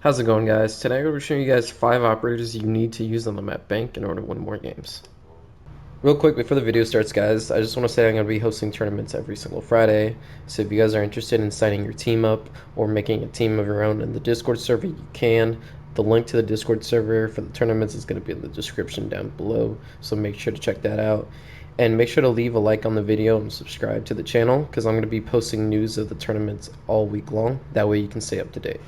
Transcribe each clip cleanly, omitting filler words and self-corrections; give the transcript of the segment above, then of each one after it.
How's it going, guys? Today I'm going to be showing you guys 5 operators you need to use on the map bank in order to win more games. Real quick before the video starts, guys, I just want to say I'm going to be hosting tournaments every single Friday. So if you guys are interested in signing your team up or making a team of your own in the Discord server, you can. The link to the Discord server for the tournaments is going to be in the description down below, so make sure to check that out. And make sure to leave a like on the video and subscribe to the channel, because I'm going to be posting news of the tournaments all week long. That way you can stay up to date.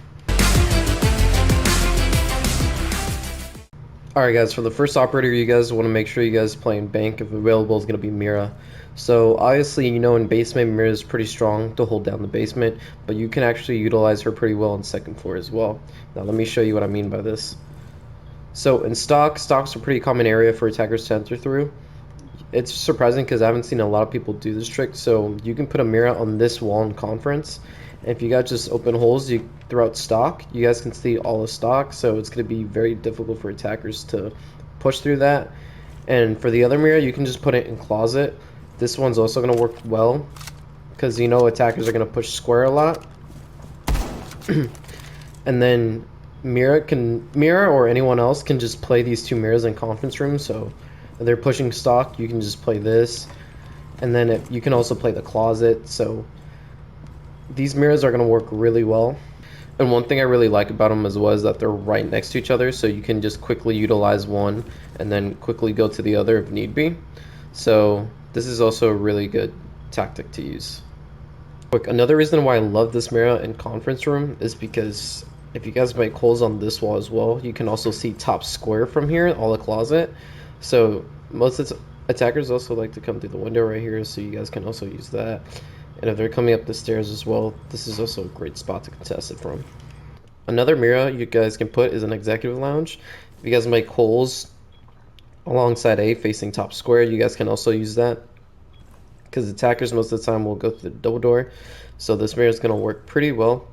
Alright guys, for the first operator, you guys want to make sure you guys play in bank. If available, is going to be Mira. So obviously, you know, in basement, Mira is pretty strong to hold down the basement, but you can actually utilize her pretty well on second floor as well. Now let me show you what I mean by this. So in stocks are a pretty common area for attackers to enter through. It's surprising because I haven't seen a lot of people do this trick. So you can put a Mira on this wall in conference. And if you guys just open holes throughout stock, you guys can see all the stock. So it's going to be very difficult for attackers to push through that. And for the other Mira, you can just put it in closet. This one's also going to work well because you know attackers are going to push square a lot. And then Mira or anyone else can just play these two Miras in conference rooms. So if they're pushing stock, you can just play this, and then you can also play the closet. So these Miras are going to work really well. And one thing I really like about them as well is that they're right next to each other, so you can just quickly utilize one and then quickly go to the other if need be. So this is also a really good tactic to use. Another reason why I love this Mira in conference room is because if you guys make holes on this wall as well, you can also see top square from here, all the closet. So most attackers also like to come through the window right here, so you guys can also use that. And if they're coming up the stairs as well, this is also a great spot to contest it from. Another Mira you guys can put is an executive lounge. If you guys make holes alongside A facing top square, you guys can also use that, because attackers most of the time will go through the double door. So this Mira is going to work pretty well.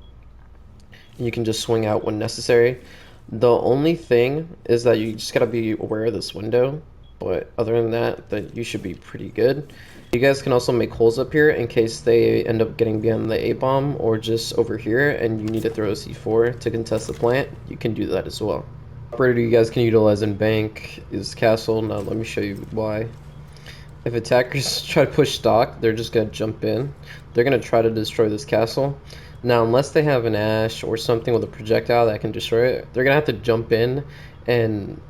You can just swing out when necessary. The only thing is that you just gotta be aware of this window, but other than that, you should be pretty good. You guys can also make holes up here in case they end up getting behind the A-bomb or just over here and you need to throw a C4 to contest the plant. You can do that as well. Operator you guys can utilize in bank is castle. Now let me show you why. If attackers try to push stock, they're just gonna jump in. They're gonna try to destroy this castle. Now, unless they have an ash or something with a projectile that can destroy it, they're gonna have to jump in and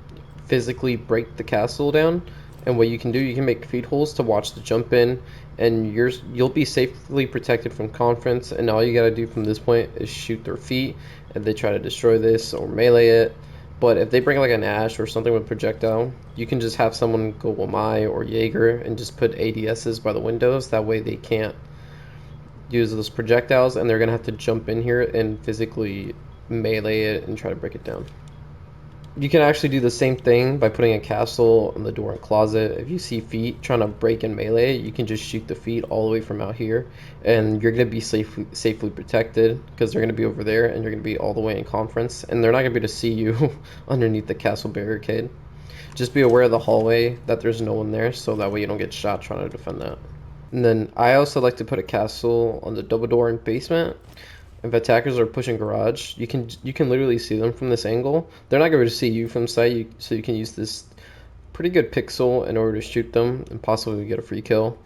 physically break the castle down. And what you can do, you can make feed holes to watch the jump in, and you'll be safely protected from conference. And all you gotta do from this point is shoot their feet if they try to destroy this or melee it. But if they bring like an ash or something with projectile, you can just have someone go Wamai or Jaeger and just put ADSs by the windows. That way they can't use those projectiles, and they're gonna have to jump in here and physically melee it and try to break it down. You can actually do the same thing by putting a castle on the door and closet. If you see feet trying to break and melee, you can just shoot the feet all the way from out here, and you're gonna be safely protected because they're gonna be over there, and you're gonna be all the way in conference, and they're not gonna be able to see you underneath the castle barricade. Just be aware of the hallway, that there's no one there, so that way you don't get shot trying to defend that. And then I also like to put a castle on the double door in basement. If attackers are pushing garage, you can literally see them from this angle. They're not going to see you from sight, so you can use this pretty good pixel in order to shoot them and possibly get a free kill.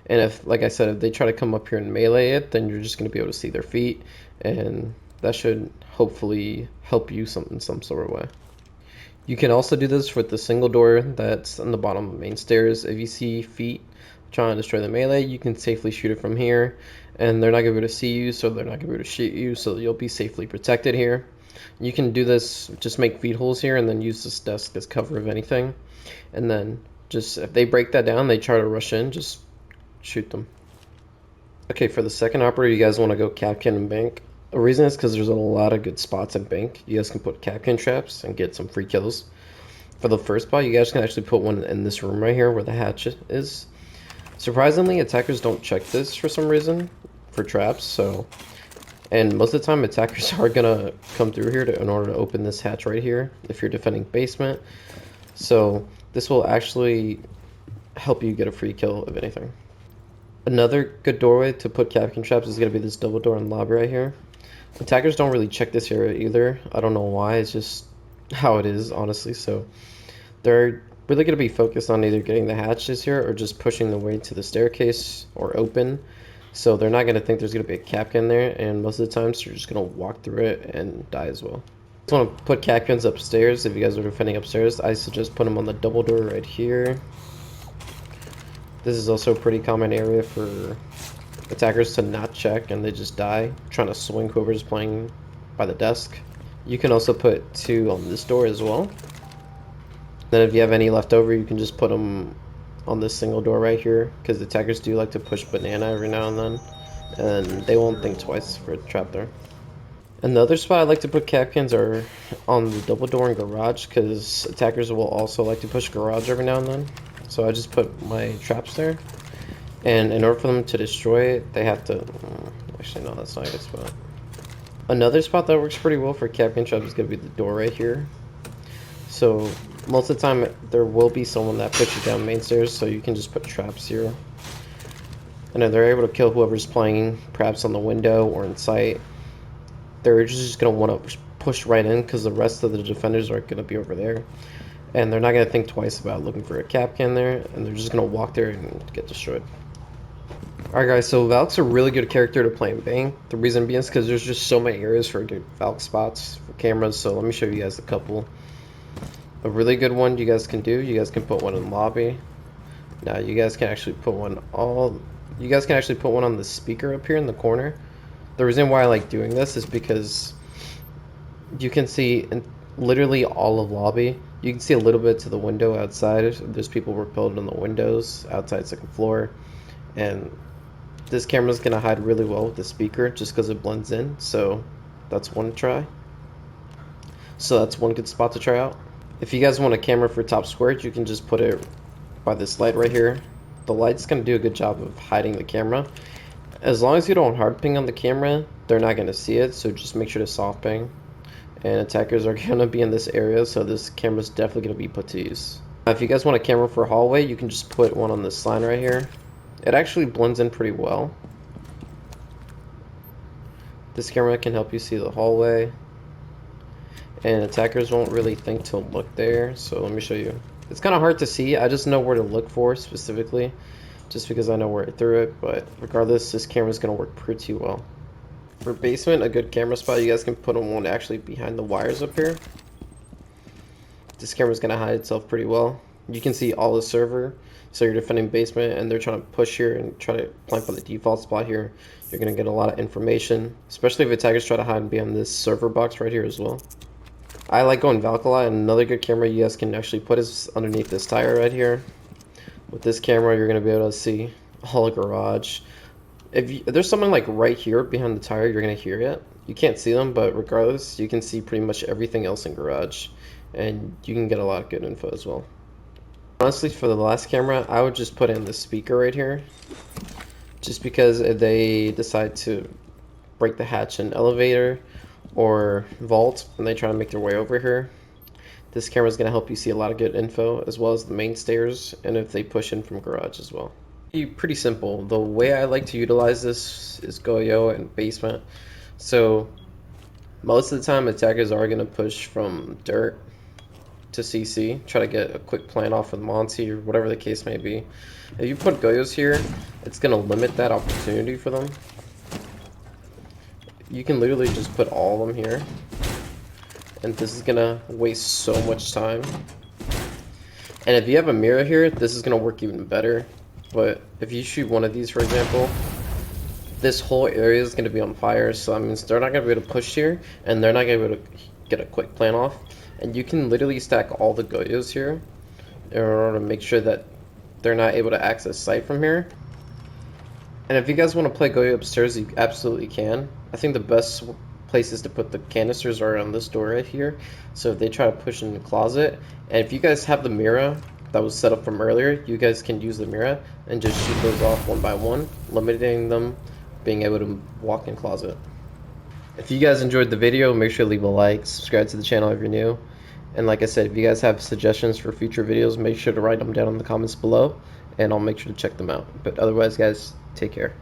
And if, like I said, if they try to come up here and melee it, then you're just going to be able to see their feet, and that should hopefully help you in some sort of way. You can also do this with the single door that's on the bottom of the main stairs. If you see feet trying to destroy the melee, you can safely shoot it from here, and they're not going to be able to see you, so they're not going to be able to shoot you, so you'll be safely protected here. You can do this, just make feed holes here and then use this desk as cover of anything, and then just if they break that down, they try to rush in, just shoot them. Okay, for the second operator, you guys want to go Kapkan and bank. The reason is because there's a lot of good spots in bank. You guys can put Kapkan traps and get some free kills. For the first spot, you guys can actually put one in this room right here where the hatch is. Surprisingly, attackers don't check this for some reason for traps, and most of the time attackers are gonna come through here in order to open this hatch right here if you're defending basement. So this will actually help you get a free kill if anything. Another good doorway to put Kapkan traps is gonna be this double door in lobby right here. Attackers don't really check this area either. I don't know why. It's just how it is, honestly. So they're really going to be focused on either getting the hatches here or just pushing the way to the staircase or open. So they're not going to think there's going to be a Kapkan there, and most of the times they're just going to walk through it and die as well. I just want to put Kapkans upstairs. If you guys are defending upstairs, I suggest put them on the double door right here. This is also a pretty common area for attackers to not check and they just die, trying to swing whoever's playing by the desk. You can also put 2 on this door as well. Then if you have any left over, you can just put them on this single door right here, because the attackers do like to push banana every now and then, and they won't think twice for a trap there. And the other spot I like to put Kapkans are on the double door and garage, because attackers will also like to push garage every now and then. So I just put my traps there, and in order for them to destroy it, they have to... actually, no, that's not a good spot. Another spot that works pretty well for Kapkan traps is going to be the door right here. So most of the time there will be someone that puts you down main stairs, so you can just put traps here. And if they're able to kill whoever's playing, perhaps on the window or in sight, they're just going to want to push right in, because the rest of the defenders are going to be over there. And they're not going to think twice about looking for a Kapkan there, and they're just going to walk there and get destroyed. Alright guys, so Valk's a really good character to play in Bang. The reason being is because there's just so many areas for good Valk spots for cameras, so let me show you guys a couple. A really good one you guys can do, you guys can put one in lobby. Now you guys can actually put one on the speaker up here in the corner. The reason why I like doing this is because you can see in literally all of lobby. You can see a little bit to the window outside. There's people repelled on the windows outside second floor, and this camera is gonna hide really well with the speaker just because it blends in. So that's one try. So that's one good spot to try out. If you guys want a camera for top squared, you can just put it by this light right here. The light's going to do a good job of hiding the camera. As long as you don't hard ping on the camera, they're not going to see it, so just make sure to soft ping. And attackers are going to be in this area, so this camera is definitely going to be put to use. Now, if you guys want a camera for hallway, you can just put one on this line right here. It actually blends in pretty well. This camera can help you see the hallway, and attackers won't really think to look there. So let me show you. It's kind of hard to see. I just know where to look for specifically, just because I know where I threw it. But regardless, this camera is going to work pretty well. For basement, a good camera spot, you guys can put one actually behind the wires up here. This camera is going to hide itself pretty well. You can see all the server. So you're defending basement and they're trying to push here and try to plank on the default spot here. You're going to get a lot of information, especially if attackers try to hide behind this server box right here as well. I like going Valk a lot, and another good camera you guys can actually put is underneath this tire right here. With this camera, you're going to be able to see all the garage. If there's someone like right here behind the tire, you're going to hear it. You can't see them, but regardless, you can see pretty much everything else in garage. And you can get a lot of good info as well. Honestly, for the last camera, I would just put in the speaker right here. Just because if they decide to break the hatch in elevator or vault and they try to make their way over here, this camera is going to help you see a lot of good info, as well as the main stairs, and if they push in from garage as well. Pretty simple. The way I like to utilize this is Goyo and basement. So most of the time attackers are going to push from dirt to CC, try to get a quick plan off with Monty or whatever the case may be. If you put Goyos here, it's going to limit that opportunity for them. You can literally just put all of them here, and this is gonna waste so much time. And if you have a Mira here, this is gonna work even better. But if you shoot one of these, for example, this whole area is gonna be on fire, so that means they're not gonna be able to push here, and they're not gonna be able to get a quick plan off. And you can literally stack all the Goyos here in order to make sure that they're not able to access sight from here. And if you guys want to play Goyo upstairs, you absolutely can. I think the best places to put the canisters are on this door right here. So if they try to push in the closet, and if you guys have the Mira that was set up from earlier, you guys can use the Mira and just shoot those off one by one, limiting them being able to walk in closet. If you guys enjoyed the video, make sure to leave a like, subscribe to the channel if you're new. And like I said, if you guys have suggestions for future videos, make sure to write them down in the comments below, and I'll make sure to check them out. But otherwise, guys, take care.